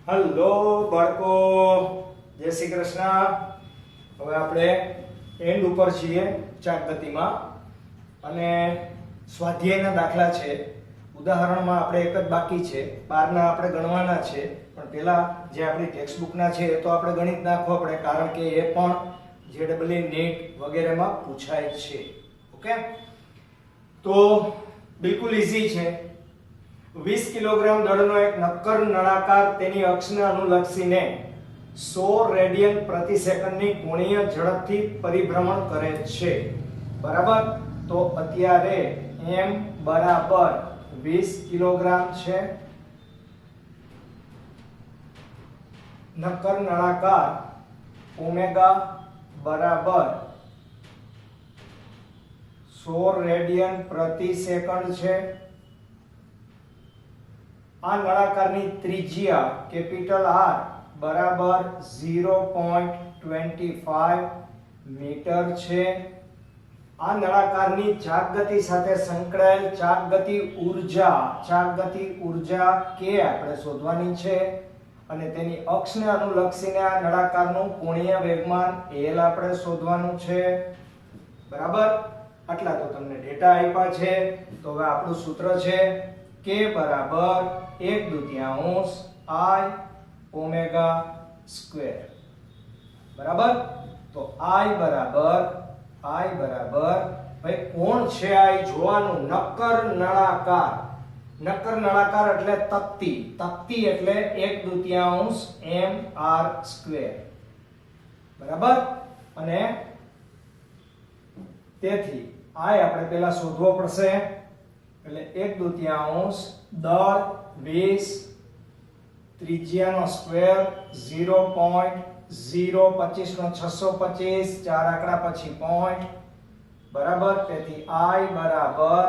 Hello બાળકો, જય શ્રી કૃષ્ણ. હવે આપણે એન્ડ ઉપર છીએ ચાકગતિમાં અને સ્વાધ્યાયના દાખલા છે. ઉદાહરણમાં આપણે એક જ બાકી છે, 12 ના આપણે ગણવાના છે, પણ પહેલા જે આપણી ટેક્સ્ટ બુકના છે એ તો આપણે ગણિત નાખવા પડે, કારણ કે એ પણ જેડબલઈ નીટ વગેરેમાં પૂછાય છે. ઓકે, તો બિલકુલ ઈઝી છે. 20 કિલોગ્રામ દળનો એક નક્કર નળાકાર તેની અક્ષને અનુલક્ષીને 100 રેડિયન પ્રતિ સેકન્ડની કોણીય ઝડપથી પરિભ્રમણ કરે છે. બરાબર? તો અત્યારે m બરાબર 20 કિલોગ્રામ છે. નક્કર નળાકાર ઓમેગા બરાબર 100 રેડિયન પ્રતિ સેકન્ડ છે. આ નળાકારની ત્રિજ્યા કેપિટલ R બરાબર 0.25 મીટર છે. આ નળાકારની ચાકગતિ સાથે સંકળાયેલ ચાકગતિ ઊર્જા k આપણે શોધવાની છે અને તેની અક્ષને અનુલક્ષીને આ નળાકારનું કોણીય વેગમાન l આપણે શોધવાનું છે. બરાબર? આટલા તો તમને ડેટા આપ્યા છે. તો હવે આપણું સૂત્ર છે k બરાબર 1/2 I ઓમેગા સ્ક્વેર. બરાબર? તો I બરાબર ભાઈ કોણ છે આ જોવાનું. નક્કર નળાકાર એટલે તકતી એટલે 1/2 mr સ્ક્વેર. બરાબર? અને તેથી I આપણે પહેલા શોધવો પડશે. એટલે 1/2 દળ 20 ત્રિજ્યાનો સ્ક્વેર 0.025 નો 625 ચાર આંકડા પછી પોઈન્ટ. બરાબર? તેથી I બરાબર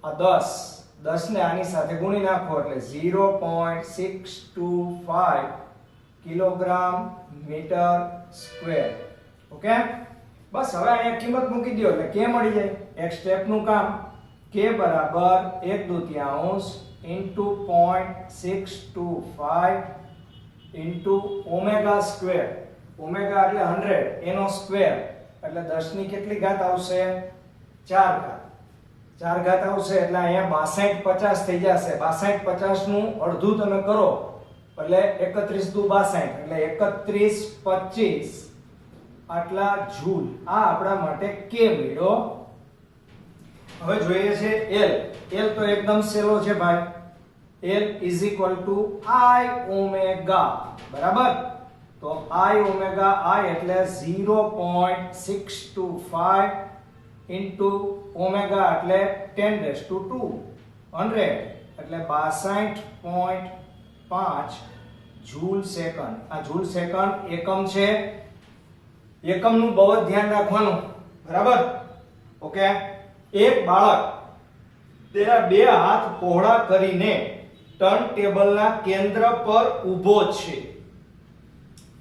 આ 10 ને આની સાથે ગુણી નાખો એટલે 0.625 કિલોગ્રામ મીટર સ્ક્વેર. ઓકે, બસ હવે અહીંયા કિંમત મૂકી દો એટલે કે મળી જાય. એક સ્ટેપનું કામ. k બરાબર 1/2 into 0.625 into omega square. Omega એટલે 100 એનો સ્ક્વેર એટલે 10 ની કેટલી ઘાત આવશે? 4 ઘાત. 4 ઘાત આવશે એટલે અહીંયા 62 50 થઈ જશે. 62 50 નું અડધું તમે કરો એટલે 31 દુ 62 એટલે 31 25 આટલા જૂલ. આ આપણા માટે k મળ્યો. હવે જોઈએ છે l તો એકદમ સહેલો છે ભાઈ. l is equal to I omega. બરાબર? તો I ઓમેગા I એટલે 0.625 into ઓમેગા એટલે 10⁻². 100 એટલે 62.5 જૂલ સેકન્ડ. આ જૂલ સેકન્ડ એકમ છે. એકમનું બહુ જ ધ્યાન રાખવાનું. બરાબર? ઓકે, એક બાળક તેના બે હાથ પહોળા કરીને ટર્ન ટેબલના કેન્દ્ર પર ઊભો છે.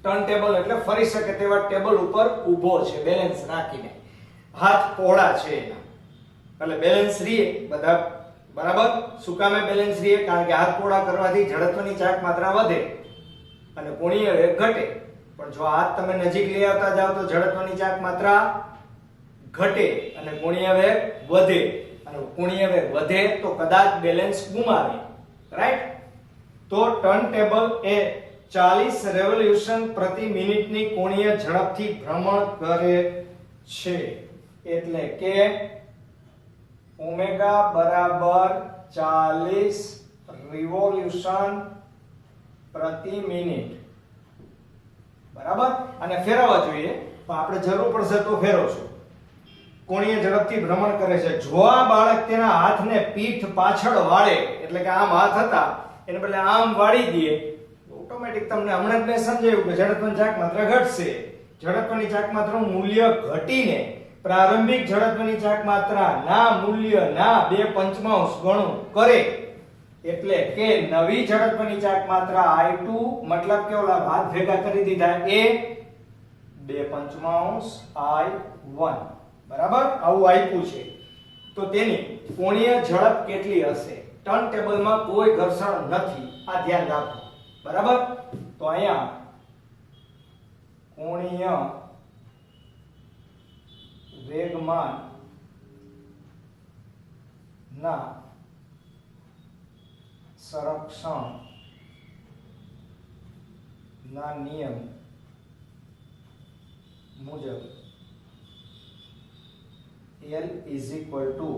ટર્ન ટેબલ એટલે ફરી શકે તેવા ટેબલ ઉપર ઊભો છે બેલેન્સ રાખીને. હાથ પહોળા છે એના એટલે બેલેન્સ રીએ બધા. બરાબર? શું કામે બેલેન્સ રીએ? કારણ કે હાથ પહોળા કરવાથી જડત્વની ચાક માત્રા વધે અને કોણીય વેગ ઘટે. પણ જો હાથ તમે નજીક લઈ આવતા જાવ તો જડત્વની ચાક માત્રા ઘટે અને કોણીય વેગ વધે. અને કોણીય વેગ વધે તો કદાચ બેલેન્સ ગુમાવે. રાઈટ? તો ટર્ન ટેબલ એ 40 રેવોલ્યુશન પ્રતિ મિનિટની કોણીય ઝડપથી ભ્રમણ કરે છે. એટલે કે ઓમેગા બરાબર 40 રિવોલ્યુશન પ્રતિ મિનિટ. બરાબર? અને ફેરવવા જોઈએ તો આપણે જરૂર પડશે તો ફેરવશું. કોણીય ઝડપથી ભ્રમણ કરે છે. જો આ બાળક તેના હાથને પીઠ પાછળ વાળે એટલે કે આમ હાથ હતા એને બદલે આમ વાળી દે ઓટોમેટિક તમને હમણાં જ મેં સમજાવ્યું કે જડત્વની ચાક માત્રા ઘટશે. જડત્વની ચાક માત્રાનું મૂલ્ય ઘટીને પ્રારંભિક જડત્વની ચાક માત્રાના મૂલ્યના 2/5 ગણું કરે. એટલે કે નવી જડત્વની ચાક માત્રા I2 મતલબ કે ઓલા હાથ ભેગા કરી દીધા એ 2/5 I1. બરાબર? આવું આપ્યું છે. તો તેની કોણીય ઝડપ કેટલી હશે? ટર્ન ટેબલમાં કોઈ ઘર્ષણ નથી. આ ધ્યાન રાખો. બરાબર. તો અહીંયા કોણીય વેગમાન ના સંરક્ષણ ના નિયમ મુજબ L is equal to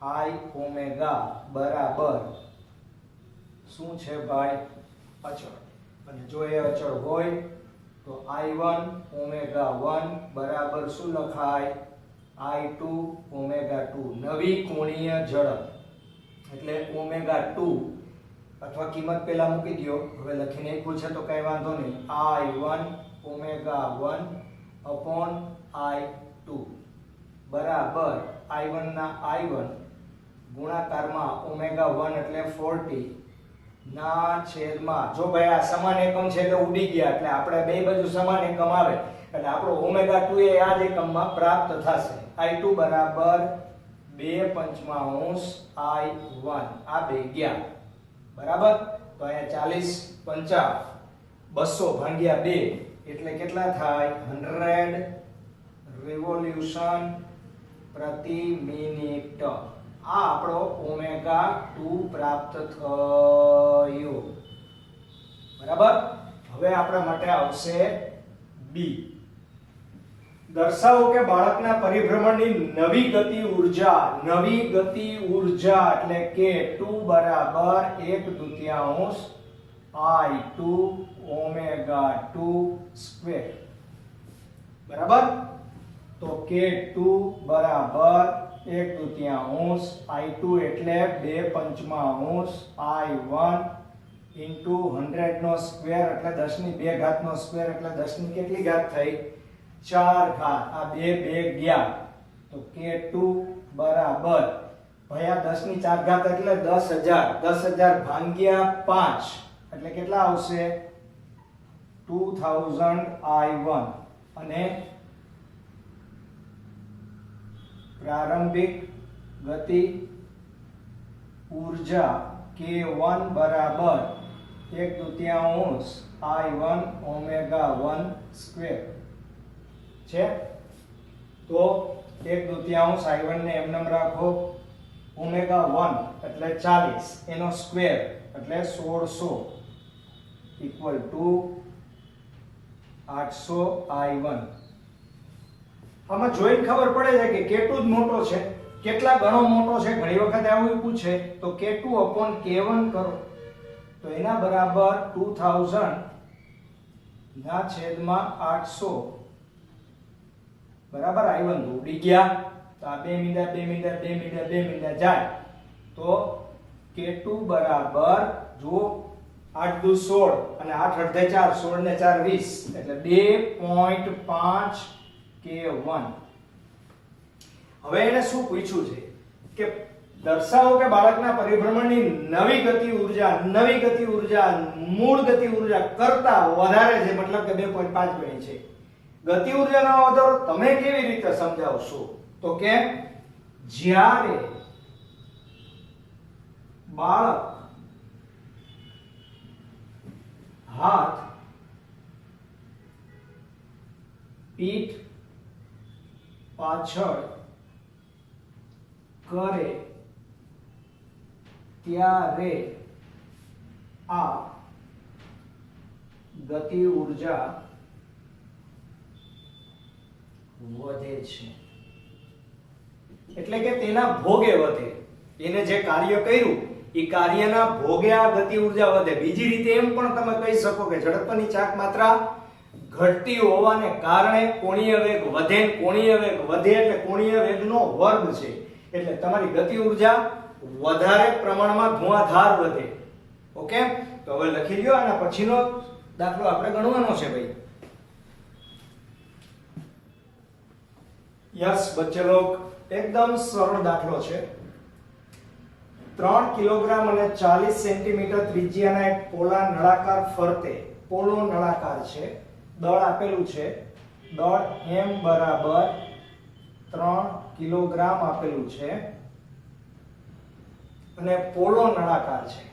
I omega બરાબર શું છે ભાઈ? અચળ. અને જો એ અચળ હોય તો I1 ઓમેગા 1 બરાબર શું લખાય? I2 omega 2. નવી કોણીય ઝડપ એટલે ઓમેગા 2 અથવા કિંમત પહેલા મૂકી દો. હવે લખીને નાખ્યું છે તો કઈ વાંધો નહીં. I1 ઓમેગા 1 upon I2 બરાબર I1 ના I1 ગુણાકારમાં ઓમેગા 1 એટલે 40 ના છેદમાં, જો ભાઈ આ સમાન એકમ છે એટલે ઉડી ગયા, એટલે આપણે બે બાજુ સમાન એકમ આવે એટલે આપણો ઓમેગા 2 એ આ જ એકમમાં પ્રાપ્ત થશે. I2 બરાબર 2/5 I1. આ બે ગયા બરાબર. તો અહીંયા 40 50 200 ભાગ્યા 2 એટલે કેટલા થાય? 100 રિવોલ્યુશન પ્રતિ મિનિટ. આ આપણો ઓમેગા 2 પ્રાપ્ત થયો બરાબર. હવે આપણા માટે આવશે બી. દર્શાવો કે બાળકના પરિભ્રમણની નવી ગતિ ઊર્જા એટલે કે 2 બરાબર 1/2 I2 ઓમેગા 2 સ્ક્વેર બરાબર. તો K2 બરાબર 1/2 I2 એટલે 2/5 I1 ઇન્ટુ 100 નો સ્ક્વેર એટલે 10 ની 2 ઘાત નો સ્ક્વેર એટલે 10 ની કેટલી ઘાત થઈ? 4 ઘાત. આ 2 ગયા તો K2 બરાબર ભાઈ આ 10 ની 4 ઘાત એટલે 10000 ભાગ્યા 5 એટલે કેટલા આવશે? 2000 I1 અને પ્રારંભિક ગતિ ઊર્જા K1 બરાબર 1/2 I1 ઓમેગા 1 સ્ક્વેર છે. તો 1/2 I1 ને એમ નામ રાખો. ઓમેગા 1 એટલે 40 એનો સ્ક્વેર એટલે 1600 ઇક્વલ ટુ 800 I1. આમાં જોઈને ખબર પડે છે કે K2 જ મોટો છે. કેટલા ગણો મોટો છે ઘણી વખત આવું પૂછે તો K2 upon K1 કરો તો એના બરાબર 2000 ના છેદમાં 800 બરાબર I1 તો ઉડી ગયા. તો આ 2 મીંડા જાય તો K2 બરાબર જો 8 દુ 16 અને 8 અડધે 4 16 ને 4 20 એટલે 2.5 K1. હવે એને શું પૂછ્યું છે કે દર્શાવો કે બાળકના પરિભ્રમણની નવી ગતિ ઊર્જા મૂળ ગતિ ઊર્જા કરતા વધારે છે, મતલબ કે 2.5 ગણી છે. ગતિ ઊર્જાનો વધારો તમે કેવી રીતે સમજાવશો? તો કે જ્યારે બાળક હાથ પીઠ પાછળ કરે ત્યારે આ ગતિ ઊર્જા વધે છે. એટલે કે તેના ભોગે વધે. એને જે કાર્ય કર્યું એ કાર્યના ભોગે આ ગતિ ઊર્જા વધે. બીજી રીતે એમ પણ તમે કહી શકો કે ઝડપની ચાક માત્રા ઘટતી હોવાને કારણે કોણીય વેગ વધે. કોણીય વેગ વધે એટલે કોણીય વેગનો વર્ગ છે. એટલે તમારી ગતિ ઊર્જા વધારે પ્રમાણમાં ધુઆધાર વધે. ઓકે, તો હવે લખી લ્યો. આના પછીનો દાખલો આપણે ગણવાનો છે ભાઈ. યસ બચ્ચે લોગ, એકદમ સરળ દાખલો છે. 3 કિલોગ્રામ અને 40 સેન્ટીમીટર ત્રિજ્યાના એક પોલા નળાકાર ફરતે, પોલો નળાકાર છે, દળ આપેલું છે. દળ m બરાબર 3 કિલોગ્રામ આપેલું છે અને પોલો નળાકાર છે.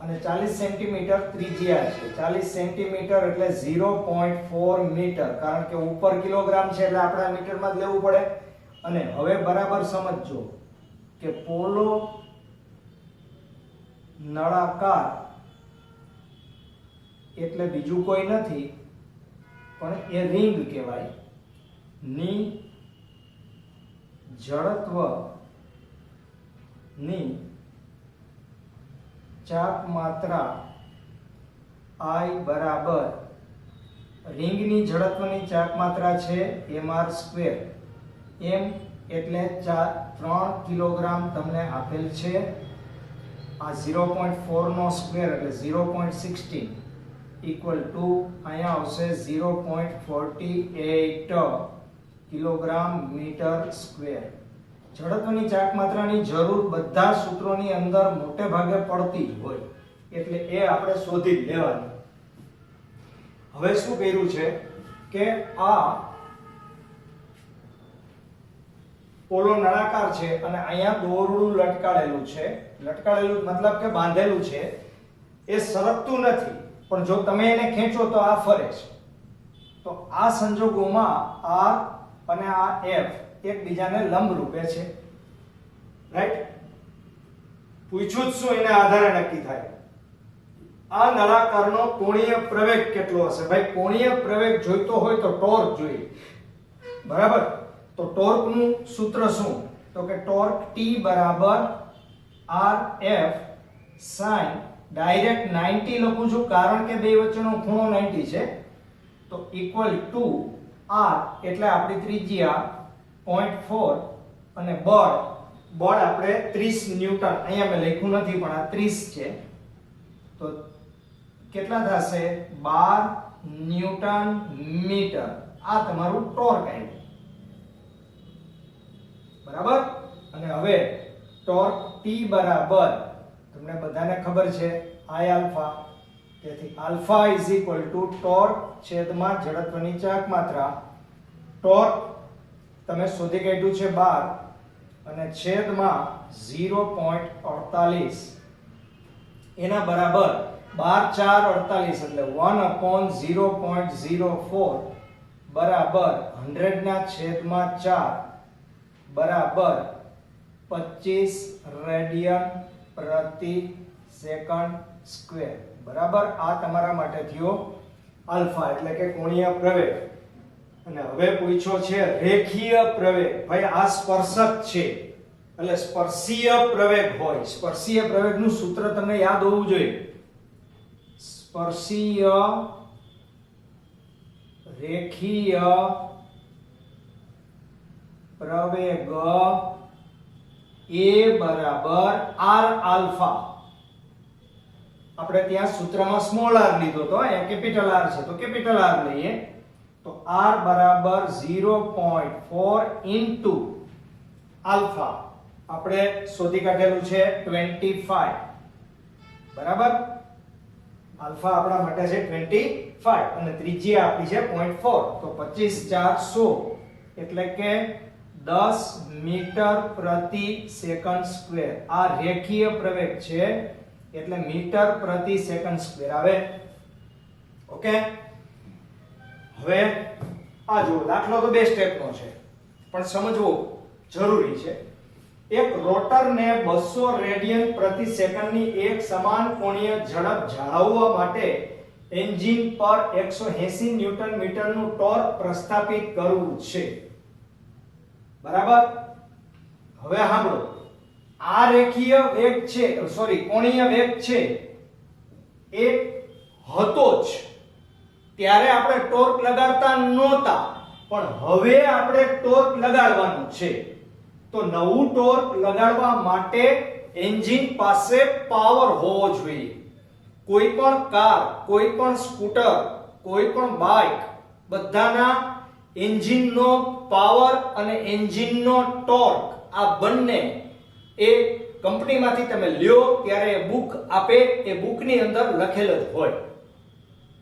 અને 40 સેન્ટીમીટર ત્રિજ્યા છે. 40 સેન્ટીમીટર એટલે 0.4 મીટર, કારણ કે ઉપર કિલોગ્રામ છે એટલે આપણે મીટરમાં જ લેવું પડે. અને હવે બરાબર સમજજો કે પોલો નળાકાર એટલે બીજું કોઈ નથી પણ એ રિંગ કહેવાય. ની જડત્વ ની ચાપ માત્રા I બરાબર રિંગની જડત્વની ચાપ માત્રા છે mr². m એટલે 3 કિલોગ્રામ તમને આપેલ છે. આ 0.4 નો સ્ક્વેર એટલે 0.16 ઇક્વલ ટુ અહીંયા આવશે 0.48 કિલોગ્રામ મીટર સ્ક્વેર. જડત્વની ચાક માત્રાની જરૂર બધા સૂત્રોની અંદર મોટે ભાગે પડતી જ હોય એટલે એ આપણે શોધી જ લેવાની. હવે શું કર્યું છે કે આ પોલો નળાકાર છે અને અહીંયા દોરડું લટકાડેલું છે. લટકાડેલું મતલબ કે બાંધેલું છે. એ સરકતું નથી પણ જો તમે એને ખેંચો તો આ ફરે છે. તો આ સંજોગોમાં R અને આ F એકબીજાને લંબ રૂપે છે. રાઈટ? પૂછ્યું જ શું એના આધારે નક્કી થાય. આ નળાકારનો કોણીય પ્રવેગ કેટલો હશે? ભાઈ કોણીય પ્રવેગ જોઈતો હોય તો ટોર્ક જોઈએ. બરાબર? તો ટોર્કનું સૂત્ર શું? તો કે ટોર્ક T બરાબર RF sin ડાયરેક્ટ 90 લખું છું કારણ કે બે વચ્ચેનો ખૂણો 90 છે. તો ઇક્વલ ટુ R એટલે આપણી ત્રિજ્યા 0.4 અને બળ આપણે 30 ન્યૂટન. અહીંયા મેં લખ્યું નથી પણ આ 30 છે. તો કેટલા થશે? 12 ન્યૂટન મીટર. આ તમારું ટોર્ક આવ્યું. બરાબર? અને હવે ટોર્ક T બરાબર તમને બધાને ખબર છે I આલ્ફા. તેથી alpha is equal to torque છેદમાં જડત્વની ચાક માત્રા. ટોર્ક તમે શોધી કાઢ્યું છે 12 અને છેદમાં 0.48 એના બરાબર 12 4 48 એટલે 1/0.04 બરાબર 100 ના છેદમાં 4 બરાબર 25 રેડિયન પ્રતિ સેકન્ડ સ્ક્વેર. બરાબર? આ તમારા માટે થયો આલ્ફા એટલે કે કોણીય પ્રવેગ. અને હવે પૂછ્યો છે રેખીય પ્રવેગ. ભાઈ આ સ્પર્શક છે એટલે સ્પર્શીય પ્રવેગ હોય. સ્પર્શીય પ્રવેગનું સૂત્ર તમને યાદ હોવું જોઈએ. સ્પર્શીય રેખીય પ્રવેગ A બરાબર R આલ્ફા. આપણે ત્યાં સૂત્રમાં સ્મોલ r લીધો તો અહીંયા કેપિટલ R છે તો કેપિટલ R લઈએ. તો R બરાબર 0.4 ઇન્ટુ આલ્ફા આપણે શોધી કાઢેલું છે 25. બરાબર? આલ્ફા આપણા માટે છે 25 અને ત્રિજ્યા આપણી છે 0.4. તો 25 4 100 એટલે કે 10 મીટર પ્રતિ સેકન્ડ સ્ક્વેર. આ રેખીય પ્રવેગ છે એટલે મીટર પ્રતિ સેકન્ડ સ્ક્વેર આવે. ઓકે? હવે આ જો દાખલો તો બે સ્ટેપનો છે પણ સમજવો જરૂરી છે. એક રોટરને 200 રેડિયન પ્રતિ સેકન્ડની એક સમાન કોણીય ઝડપ જાળવવા માટે એન્જિન પર 180 ન્યૂટન મીટરનું ટોર્ક પ્રસ્થાપિત કરવું છે. બરાબર? હવે સાંભળો. આ રેખીય વેગ છે કોણીય વેગ છે એ હતો જ ત્યારે આપણે ટોર્ક લગાડતા નહોતા પણ હવે આપણે ટોર્ક લગાડવાનું છે. તો નવું ટોર્ક લગાડવા માટે એન્જિન પાસે પાવર હોવો જોઈએ. કોઈ પણ કાર, કોઈ પણ સ્કૂટર, કોઈ પણ બાઇક બધાના એન્જિનનો પાવર અને એન્જિનનો ટોર્ક આ બંને એ કંપનીમાંથી તમે લ્યો ત્યારે એ બુક આપે એ બુકની અંદર લખેલ જ હોય.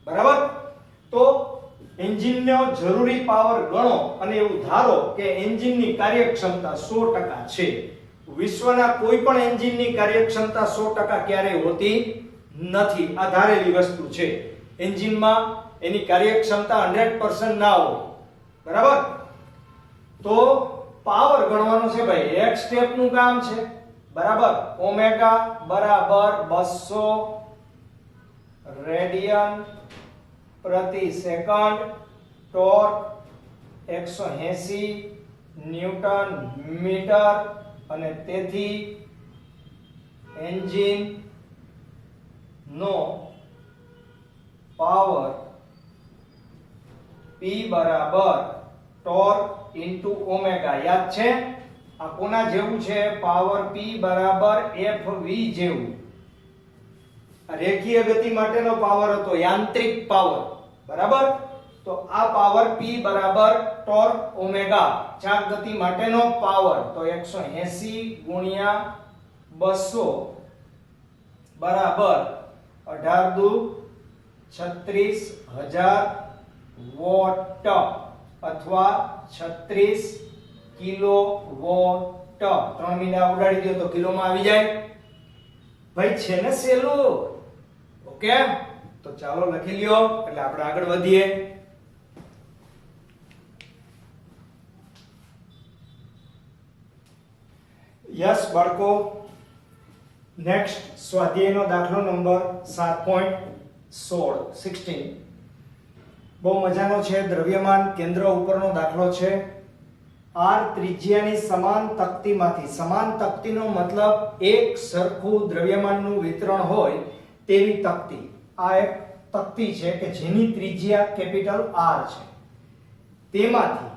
બરાબર? તો એન્જિનનો જરૂરી પાવર ગણો અને એવું ધારો કે એન્જિનની કાર્યક્ષમતા 100% છે. વિશ્વના કોઈ પણ એન્જિનની કાર્યક્ષમતા 100% ક્યારેય હોતી નથી, આ ધારેલી વસ્તુ છે. એન્જિનમાં એની કાર્યક્ષમતા 100% ના હોય, બરાબર? તો પાવર ગણવાનો છે ભાઈ, એક સ્ટેપ નું કામ છે, બરાબર? ઓમેગા બરાબર 200 રેડિયન પ્રતિ સેકન્ડ, ટોર્ક 180 ન્યૂટન મીટર, અને તેથી એન્જિન નો પાવર P બરાબર ટોર્ક ઇન્ટુ ઓમેગા. યાદ છે આ કોના જેવું છે? પાવર P બરાબર FV જેવું. રેખીય ગતિ માટેનો પાવર હતો, યાંત્રિક પાવર, બરાબર? તો આ પાવર P બરાબર ટોર્ક ઓમેગા, ચાક ગતિ માટેનો પાવર, તો 180 ગુણ્યા 200 બરાબર 18 દુ 36,000 વોટ અથવા 36 કિલો વોટ. 3 મીંડા ઉડાડી દો તો કિલોમાં આવી જાય ભાઈ, છે ને સેલું? ઓકે, તો ચાલો લખી લ્યો એટલે આપણે આગળ વધીએ. યસ બાળકો, નેક્સ્ટ સ્વાધ્યાયનો દાખલો નંબર 7.16 બહુ મજાનો છે. દ્રવ્યમાન કેન્દ્ર ઉપરનો દાખલો છે. r ત્રિજ્યાની સમાન તક્તિમાંથી, સમાન તક્તિનો મતલબ એક સરખું દ્રવ્યમાનનું વિતરણ હોય તેવી તક્તિ. આ એક તક્તિ છે કે જેની ત્રિજ્યા કેપિટલ R છે. તેમાંથી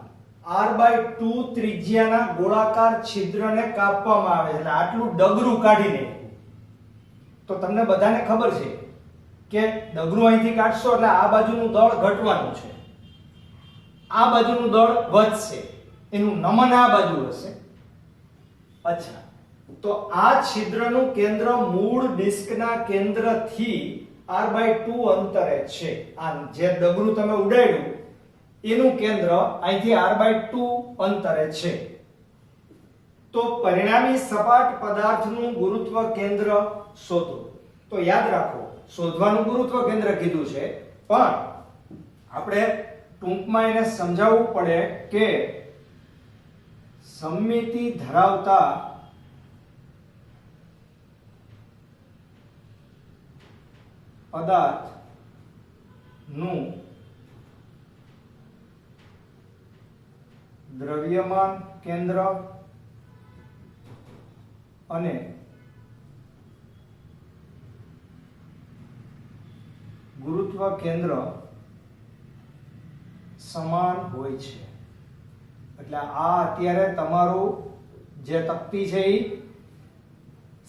r/2 ત્રિજ્યાના ગોળાકાર છિદ્રને કાપવામાં આવે છે. એટલે આટલું ડગરું કાઢીને, તો તમને બધાને ખબર છે કે ડગરું અહીંથી કાઢશો એટલે આ બાજુનું દળ ઘટવાનું છે, આ બાજુનું દળ વધશે, એનું નમન આ બાજુ હશે. અચ્છા, તો આ છિદ્રનું કેન્દ્ર મૂળ ડિસ્કના કેન્દ્રથી r/2 અંતરે છે. આ જે ડગરું તમે ઉડાડ્યું એનું કેન્દ્ર અહીંથી r/2 અંતરે છે. તો પરિણામી સપાટ પદાર્થનું ગુરુત્વ કેન્દ્ર શોધો. તો યાદ રાખો, શોધવાનું ગુરુત્વ કેન્દ્ર કીધું છે, પણ આપણે ટૂંકમાં એને સમજાવવું પડે કે સમમિતિ ધરાવતા પદાર્થનું દ્રવ્યમાન કેન્દ્ર અને ગુરુત્વ કેન્દ્ર સમાન હોય છે. એટલે આ અત્યારે તમારું જે તક્તિ છે એ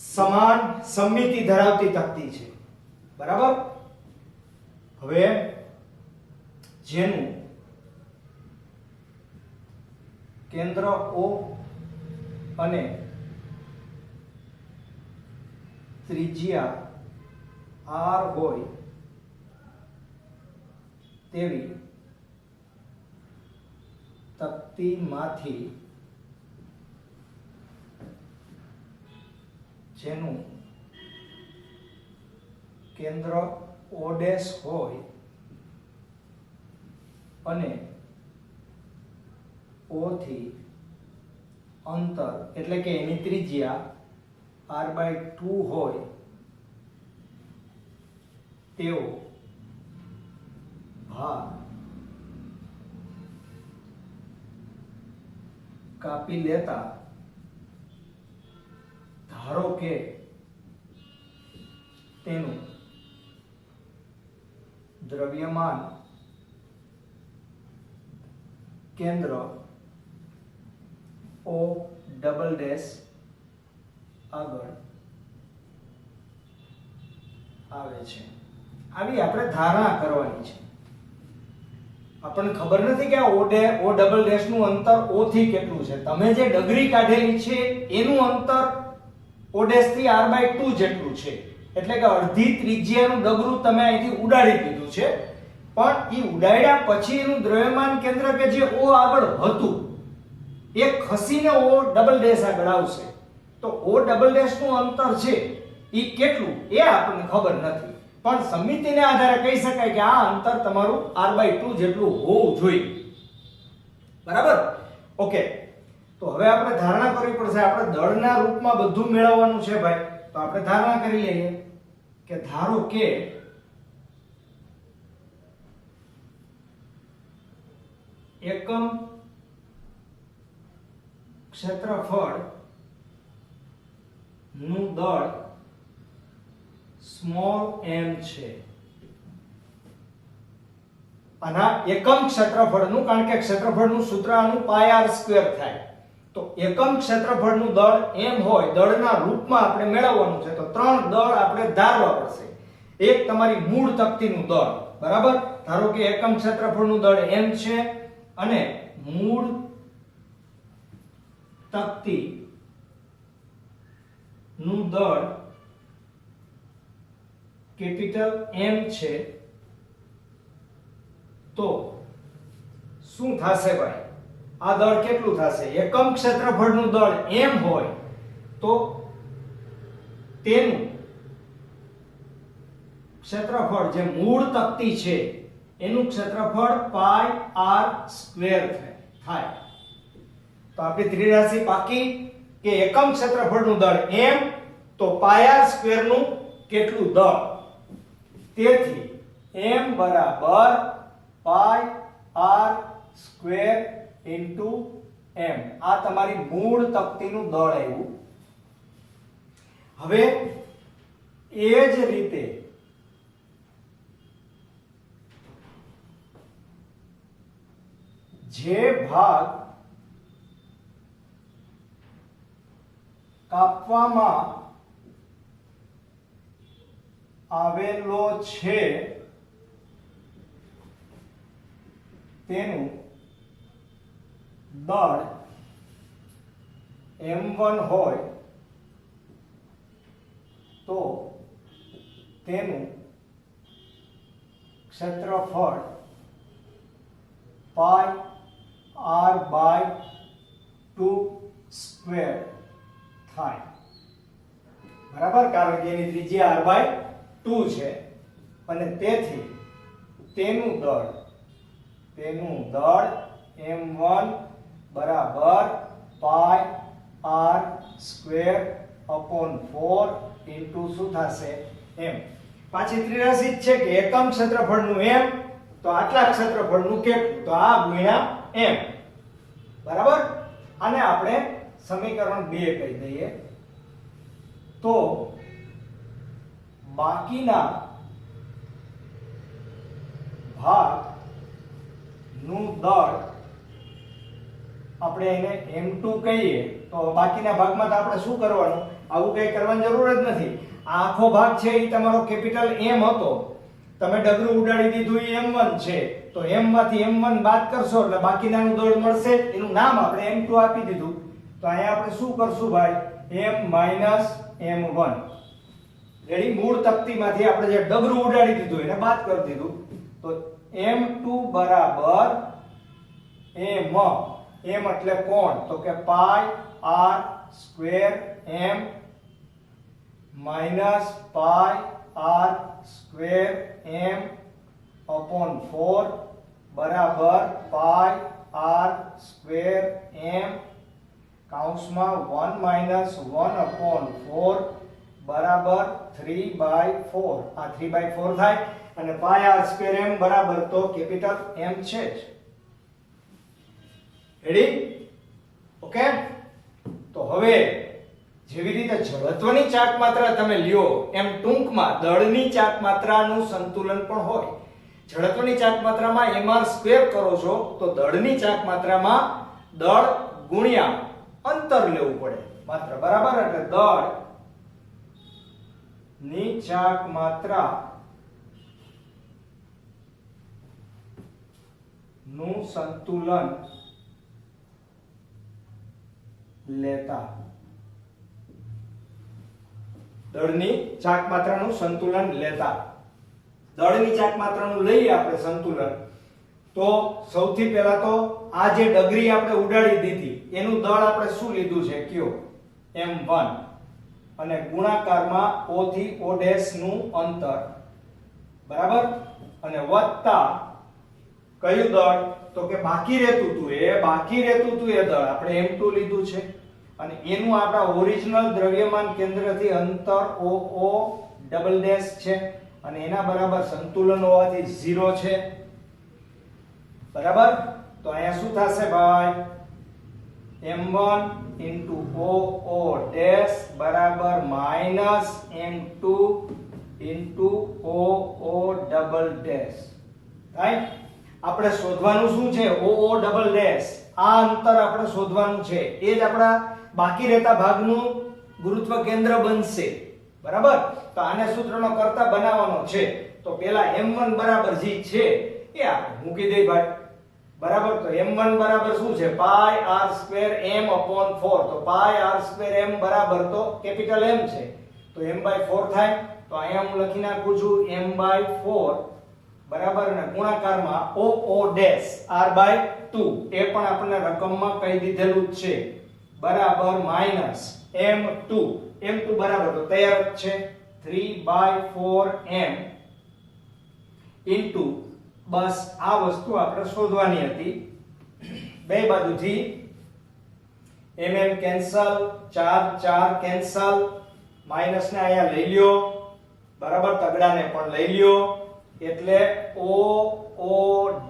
સમાન સમમિતિ ધરાવતી તક્તિ છે, બરાબર? હવે જેનું કેન્દ્ર O અને ત્રિજ્યા R હોય તેવી તક્તિમાંથી જેનું કેન્દ્ર O' હોય અને O થી અંતર એટલે કે એની ત્રિજ્યા r/2 હોય તેઓ ભાર કાપી લેતા ધારો કે તેનું દ્રવ્યમાન કેન્દ્ર O ડબલ ડેશ આગળ આવે છે. આવી આપણે ધારણા કરવાની છે. આપણને ખબર નથી કે આ O ડબલ ડેશ નું અંતર O થી કેટલું છે. તમે જે ડગરી કાઢેલી છે એનું અંતર O ડેશ થી r/2 જેટલું છે. એટલે કે અડધી ત્રિજ્યાનું ડગરું તમે અહીંથી ઉડાડી દીધું છે, પણ એ ઉડાડ્યા પછી એનું દ્રવ્યમાન કેન્દ્ર કે જે O આગળ હતું એ ખસીને O ડબલ ડેશ આગળ આવશે. તો O ડબલ ડેશ નું અંતર છે ઈ કેટલું એ આપણને ખબર નથી, પણ સમિતિને આધારે કહી શકાય કે આ અંતર તમારું r/2 જેટલું હોવું જોઈએ. બરાબર? ઓકે, તો હવે આપણે ધારણા કરવી પડશે. આપણે દળના રૂપમાં બધું મેળવવાનું છે ભાઈ. તો આપણે ધારણા કરી લઈએ કે ધારો કે એકમ ક્ષેત્રફળ નું દળ સ્મોલ m છે. આના એકમ ક્ષેત્રફળનું, કારણ કે ક્ષેત્રફળનું સૂત્ર આનું πr² થાય. તો એકમ ક્ષેત્રફળનું દળ m હોય, દળના રૂપમાં આપણે મેળવવાનું છે. તો ત્રણ દળ આપણે ધારવા પડશે. એક તમારી મૂળ તકતીનું દળ, બરાબર? ધારો કે એકમ ક્ષેત્રફળનું દળ m છે અને મૂળ તકતી નું દળ કેપિટલ M છે. તો શું થશે ભાઈ? આ દળ કેટલું થશે? એકમ ક્ષેત્રફળનું દળ m હોય તો તેનું ક્ષેત્રફળ જે મૂળ તકતી છે એનું ક્ષેત્રફળ πr² થાય. તો આપણી ત્રિરાશિ પાકી કે એકમ ક્ષેત્રફળનું દળ m તો πr² નું કેટલું દળ? તેથી m બરાબર πr² ઇન્ટુ m. આ તમારી મૂળ તકતીનું દળ આવ્યું. હવે એ જ રીતે જે ભાગ કાપવામાં આવેલો છે તેનું દળ m1 હોય તો તેનું ક્ષેત્રફળ πr/2² થાય. બરાબર? કારણ કે એની ત્રિજ્યા r/2 છે અને તેથી તેનું દળ m1 બરાબર πr²/4 ઇન્ટુ શું થશે? m. પાછી ત્રિરાશિ છે કે એકમ ક્ષેત્રફળનું m તો આટલા ક્ષેત્રફળનું કેટલું? તો આ ગુણ્યા m. બરાબર? આને આપણે સમીકરણ 2 કહી દઈએ. તો બાકીના ભાગ નું દળ આપણે એને m2 કહીએ. તો બાકીના ભાગમાં તો આપણે શું કરવાનું? આવું કઈ કરવાની જરૂર જ નથી. આ આખો ભાગ છે એ તમારો કેપિટલ M હતો, તમે ડગરું ઉડાડી દીધું એ m1 છે. તો m માંથી m1 બાદ કરશો એટલે બાકીનાનું દળ મળશે. એનું નામ આપણે m2 આપી દીધું. તો અહીંયા આપણે શું કરશું ભાઈ? m m1. રેડી? મૂળ તકતીમાંથી આપણે જે ડગરું ઉડાડી દીધું એને બાદ કરી દીધું. તો m2 બરાબર m. m એટલે કોણ? તો કે πr²m minus πr²m/4 બરાબર πr²m કૌંસમાં 1 - 1/4 બરાબર 3/4. આ 3/4 થાય અને πr²m બરાબર તો કેપિટલ M છે જ. રેડી? ઓકે? તો હવે જેવી રીતે જડત્વની ચાક માત્રા તમે લ્યો એમ ટૂંકમાં દળની ચાક માત્રાનું સંતુલન પણ હોય. જડત્વની ચાક માત્રામાં mr² કરો છો તો દળની ચાક માત્રામાં દળ ગુણ્યા અંતર લેવું પડે માત્ર. બરાબર? એટલે દળ ની ચાક માત્રા નું સંતુલન લેતા દળની ચાક માત્રાનું સંતુલન લેતા દળની ચાક માત્રાનું લઈએ આપણે સંતુલન. તો સૌથી પહેલા તો આ જે ડગરી આપણે ઉડાડી દીધી એનું દળ આપણે શું લીધું છે? કયો? m1. અને ગુણાકારમાં O થી O ડેશ નું અંતર, બરાબર, અને વત્તા કયું દળ? તો કે બાકી રહેતું હતું એ દળ આપણે M2 લીધું છે અને એનું આપણા ઓરિજિનલ દ્રવ્યમાન કેન્દ્રથી અંતર OO ડબલ ડેશ છે અને એના બરાબર સંતુલન હોવાથી 0 છે, બરાબર. તો અહીંયા શું થશે ભાઈ? M1 OO ડેશ બરાબર minus M2 OO double dash થાય. આપણે શોધવાનું શું છે? OO double dash. આ અંતર આપણે શોધવાનું છે, એ જ આપણા બાકી રહેતા ભાગનું ગુરુત્વ કેન્દ્ર બનશે, બરાબર. તો આને સૂત્રનો કરતા બનાવવાનો છે. તો પહેલા M1 બરાબર જે છે એ આપણે મૂકી દઈએ ભાઈ, બરાબર. તો M1 બરાબર શું છે? પાઈ r સ્ક્વેર m upon 4. તો પાઈ r સ્ક્વેર m બરાબર તો કેપિટલ M છે તો m/4 થાય. તો અહીંયા હું લખી નાખું છું m/4, બરાબર, અને ગુણાકારમાં OO ડેશ r/2 એ પણ આપણને રકમમાં કહી દીધેલું જ છે, બરાબર માઈનસ m2 બરાબર તો તૈયાર જ છે 3/4m ઇન્ટુ, બસ આ વસ્તુ આપણે શોધવાની હતી. બે બાજુથી mm કેન્સલ, 4 કેન્સલ, માઈનસ ને અહીંયા લઈ લ્યો, બરાબર, તગડાને પણ લઈ લ્યો એટલે OO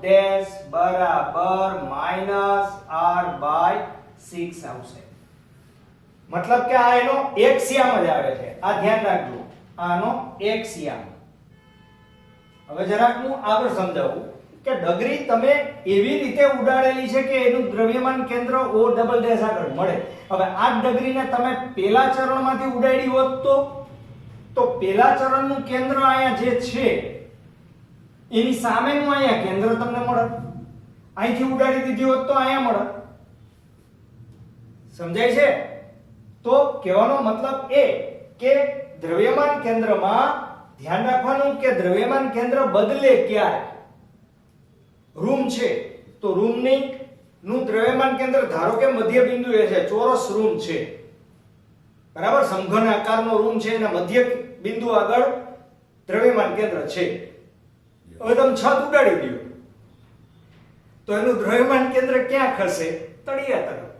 ડેશ બરાબર માઈનસ r/6 આવશે. મતલબ કે આ એનો એક્સિયમ જ આવે છે, આ ધ્યાન રાખજો, આનો એક્સિયમ. હવે જરાક હું આગળ સમજાવું કે ડગરી તમે એવી રીતે ઉડાડેલી છે કે એનું દ્રવ્યમાન કેન્દ્ર O ડબલ ડેશ આગળ મળે. હવે આ ડગરીને તમે પહેલા ચરણમાંથી ઉડાડી હોત તો પહેલા ચરણનું કેન્દ્ર અહીંયા જે છે એની સામેનું અહીંયા કેન્દ્ર તમને મળે. અહીંથી ઉડાડી દીધી હોત તો અહીંયા મળે. સમજાય છે? તો કહેવાનો મતલબ એ કે દ્રવ્યમાન કેન્દ્રમાં ધ્યાન રાખવાનું કે દ્રવ્યમાન કેન્દ્ર બદલે ક્યારે. રૂમ છે તો રૂમની નું દ્રવ્યમાન કેન્દ્ર ધારો કે મધ્ય બિંદુએ છે, ચોરસ રૂમ છે, બરાબર, સમઘન આકારનો રૂમ છે એના મધ્ય બિંદુ આગળ દ્રવ્યમાન કેન્દ્ર છે. હવે તમે છત ઉડાડી દો તો એનું દ્રવ્યમાન કેન્દ્ર ક્યાં ખસે? તળિયા તરફ.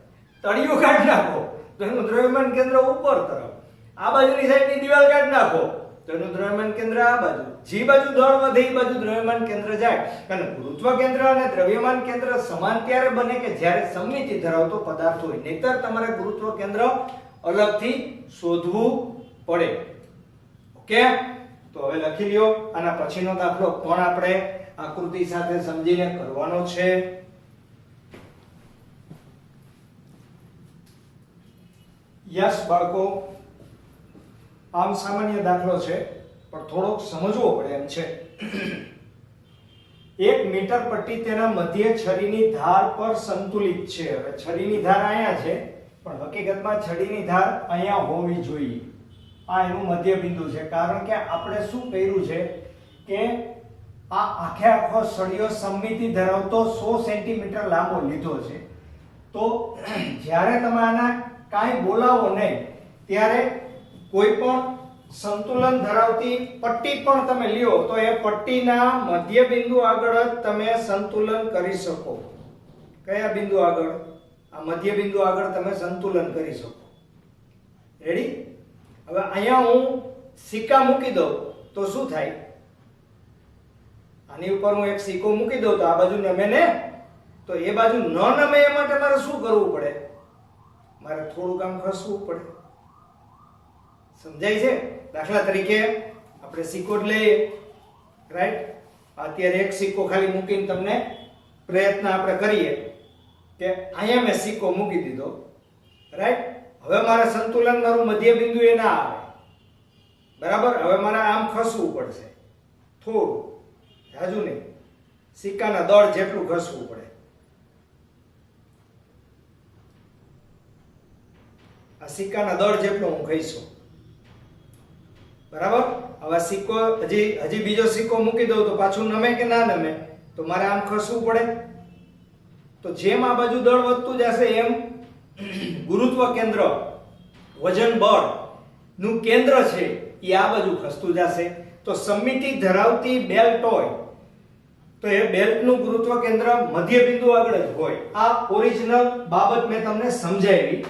તળિયું કાઢી નાખો તો એનું દ્રવ્યમાન કેન્દ્ર ઉપર તરફ. આ બાજુની સાઈડની દિવાલ કાઢી નાખો તો એનું દ્રવ્યમાન કેન્દ્ર આ બાજુ. જે બાજુ દળ વધે એ બાજુ દ્રવ્યમાન કેન્દ્ર જાય. અને ગુરુત્વ કેન્દ્ર અને દ્રવ્યમાન કેન્દ્ર સમાન ત્યારે બને કે જ્યારે સમમિતિ ધરાવતો પદાર્થ હોય, નહીતર તમારે ગુરુત્વ કેન્દ્ર અલગથી શોધવું પડે. ઓકે, તો હવે લખી લ્યો. આના પછીનો દાખલો પણ આપણે આકૃતિ સાથે સમજીને કરવાનો છે. યસ બાળકો, આમ સામાન્ય દાખલો છે પણ થોડોક સમજવો પડે એમ છે. 1 મીટર પટ્ટી તેના મધ્ય છરીની ધાર પર સંતુલિત છે. હવે છરીની ધાર અહીંયા છે પણ હકીકતમાં છરીની ધાર અહીંયા હોવી જોઈએ. આ એનું મધ્ય બિંદુ છે, કારણ કે આપણે શું કર્યું છે કે આ આખો સળિયો સમમિતિ ધરાવતો 100 સેન્ટીમીટર લાંબો લીધો છે. તો જ્યારે તમે આના કાંઈ બોલાવો નહીં ત્યારે કોઈ પણ સંતુલન ધરાવતી પટ્ટી પણ તમે લ્યો તો એ પટ્ટીના મધ્ય બિંદુ આગળ જ તમે સંતુલન કરી શકો. કયા બિંદુ આગળ? આ મધ્ય બિંદુ આગળ તમે સંતુલન કરી શકો. રેડી? હવે અહીંયા હું સિક્કા મૂકી દઉં તો શું થાય? આની ઉપર હું એક સિક્કો મૂકી દઉં તો આ બાજુ નમે ને, તો એ બાજુ ન નમે એ માટે મારે શું કરવું પડે? મારે થોડું કામ ખસવું પડે. સમજાય છે? દાખલા તરીકે આપણે સિક્કો જ લઈએ, રાઈટ? અત્યારે એક સિક્કો ખાલી મૂકીને તમને પ્રયત્ન આપણે કરીએ કે અહીંયા મેં સિક્કો મૂકી દીધો, રાઈટ? હવે મારે સંતુલન મારું મધ્ય બિંદુ એ ના આવે, બરાબર? હવે મારે આમ ખસવું પડશે થોડું, હજુ નહીં, સિક્કાના દળ જેટલું ખસવું પડે. આ સિક્કાના દળ જેટલો હું ખઈશું, બરાબર? હવે સિક્કો હજી બીજો સિક્કો મૂકી દઉં તો પાછું નમે કે ના નમે? તો મારે આમ ખસવું પડે. તો જેમ આ બાજુ દળ વધતું જશે એમ ગુરુત્વ કેન્દ્ર, વજન, બળ નું કેન્દ્ર છે એ આ બાજુ ખસતું જશે. તો સમિતિ ધરાવતી બેલ્ટ હોય તો એ બેલ્ટનું ગુરુત્વ કેન્દ્ર મધ્ય બિંદુ આગળ જ હોય. આ ઓરિજિનલ બાબત મેં તમને સમજાવી.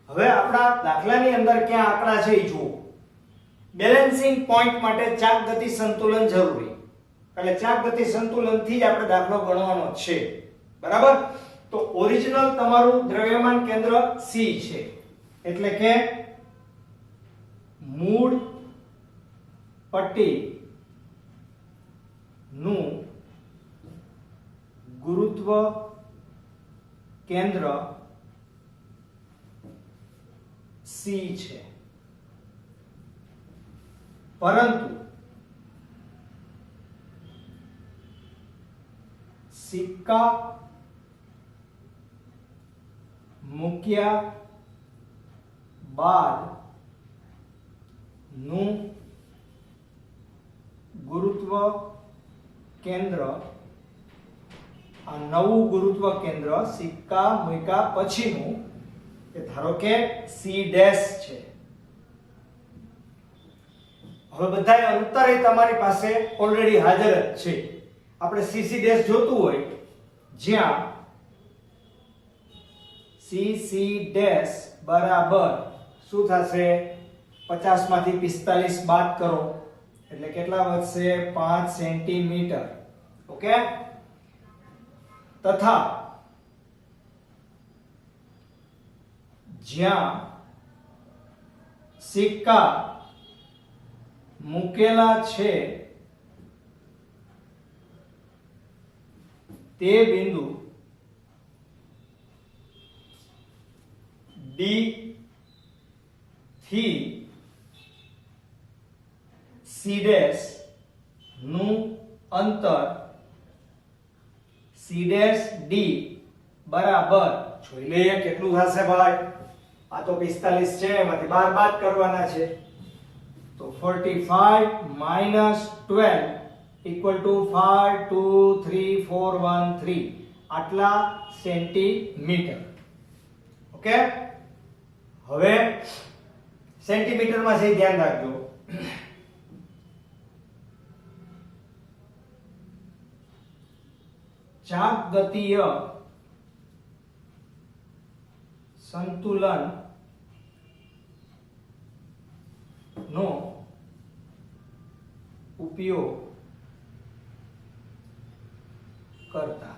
હવે આપણા દાખલાની અંદર ક્યાં આંકડા છે એ જુઓ. બેલેન્સિંગ પોઈન્ટ માટે ચાક ગતિ સંતુલન જરૂરી. એટલે ચાક ગતિ સંતુલન થી જ આપણે દાખલો ગણવાનો છે. બરાબર? તો ઓરિજિનલ તમારું દ્રવ્યમાન કેન્દ્ર C છે. એટલે કે મૂળ પટ્ટી નું ગુરુત્વ કેન્દ્ર C છે. પરંતુ સિક્કા મૂક્યા બાદ નું ગુરુત્વ કેન્દ્ર, આ નવું ગુરુત્વ કેન્દ્ર સિક્કા મૂક્યા પછીનું એ ધારો કે C' છે. હવે બધાય અંતર એ તમારી પાસે ઓલરેડી હાજર જ છે. આપણે CC' જોતું હોય જ્યાં CC' બરાબર શું થશે? 50 માંથી 45 બાદ કરો એટલે કેટલા વધશે? 5 સેન્ટીમીટર. ઓકે? તથા જ્યાં સિક્કા મૂકેલા છે તે બિંદુ D થી C' નું અંતર C'D બરાબર જોઈ લઈએ કેટલું થશે ભાઈ. આ તો 45 છે, એમાંથી 12 બાદ કરવાના છે. તો 45 minus 12 equal to 5 2 3 4 1 3 આટલા સેન્ટીમીટર. ઓકે? હવે સેન્ટીમીટરમાં છે ધ્યાન રાખજો. ચાપ ગતીય સંતુલન નો ઉપયોગ કરતા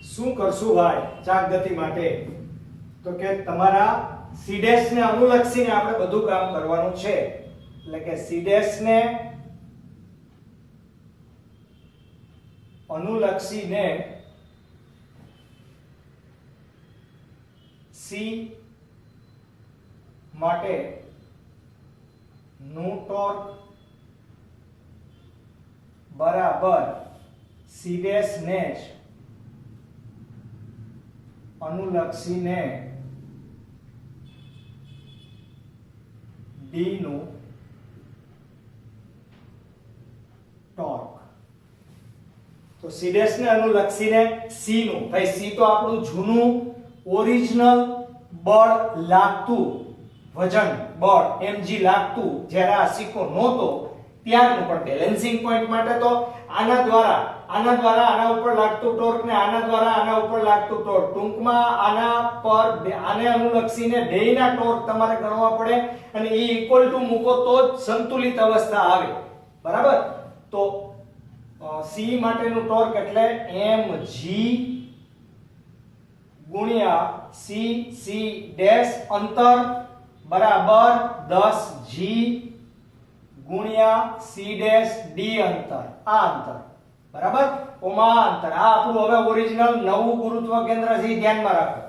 શું કરશું ભાઈ ચાક ગતિ માટે? તો કે તમારા C' ને અનુલક્ષીને આપણે બધું કામ કરવાનું છે. એટલે કે C' ને અનુલક્ષીને C માટે નું ટોર્ક બરાબર C' ને જ અનુલક્ષીને D નું ટોર્ક. તો C' ને અનુલક્ષીને C નું, ભાઈ C તો આપણું જૂનું ઓરિજિનલ બળ લાગતું વજન બળ mg લાગતું જ્યારે આ સિક્કો નહોતો ત્યારનું. પણ બેલેન્સિંગ પોઈન્ટ માટે તો આના દ્વારા આના ઉપર લાગતું ટોર્ક ને આના દ્વારા આના ઉપર લાગતું ટોર્ક, ટૂંકમાં આના પર આને અનુલક્ષીને બેયના ટોર્ક તમારે ગણવા પડે અને એ ઇક્વલ ટુ મૂકો તો જ સંતુલિત અવસ્થા આવે. બરાબર? તો C માટેનું ટોર્ક એટલે mg ગુણ્યા C ડેશ અંતર બરાબર 10g ગુણ્યા C ડેશ D અંતર. આ અંતર બરાબર ઓમાં અંતર. આ આપણું હવે ઓરિજિનલ નવું ગુરુત્વ કેન્દ્ર છે, ધ્યાનમાં રાખો.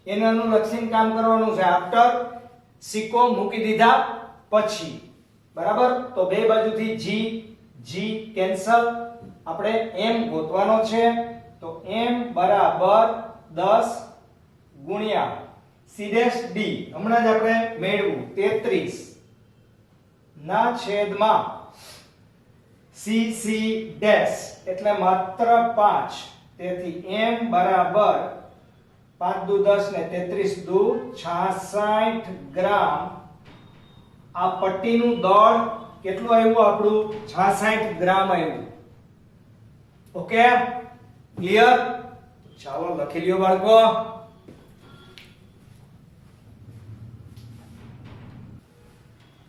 એને અનુલક્ષીને કામ કરવાનું છે આફ્ટર સિક્કો મૂકી દીધા પછી. બરાબર? તો બે બાજુથી g કેન્સલ. આપણે m ગોતવાનો છે. તો m બરાબર 10 ગુણ્યા C ડેશ D હમણાં જ આપણે મેળવ્યું 33 ના છેદમાં C ડેશ એટલે માત્ર 5. તેથી m બરાબર 5 દુ 10 ને 33 દુ 66 ગ્રામ આ પટ્ટીનું દળ કેટલું આવ્યું આપણું 66 ગ્રામ આવ્યું. Okay clear? ચાલો લખી લ્યો બાળકો.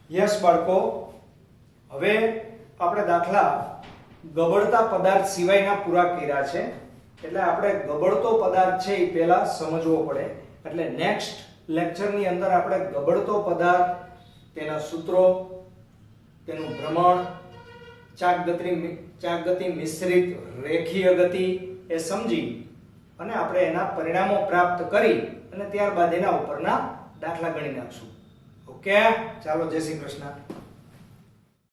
યસ બાળકો, હવે આપણે દાખલા ગબડતા પદાર્થ સિવાયના પૂરા કર્યા છે. એટલે આપણે ગબડતો પદાર્થ છે એ પહેલા સમજવો પડે. એટલે નેક્સ્ટ લેક્ચરની અંદર આપણે ગબડતો પદાર્થ, તેના સૂત્રો, તેનું ભ્રમણ, ચાક ગતિ મિશ્રિત રેખીય ગતિ એ સમજી અને આપણે એના પરિણામો પ્રાપ્ત કરી અને ત્યારબાદ એના ઉપરના દાખલા ગણી નાખશું. ઓકે ચાલો, જય શ્રી કૃષ્ણ.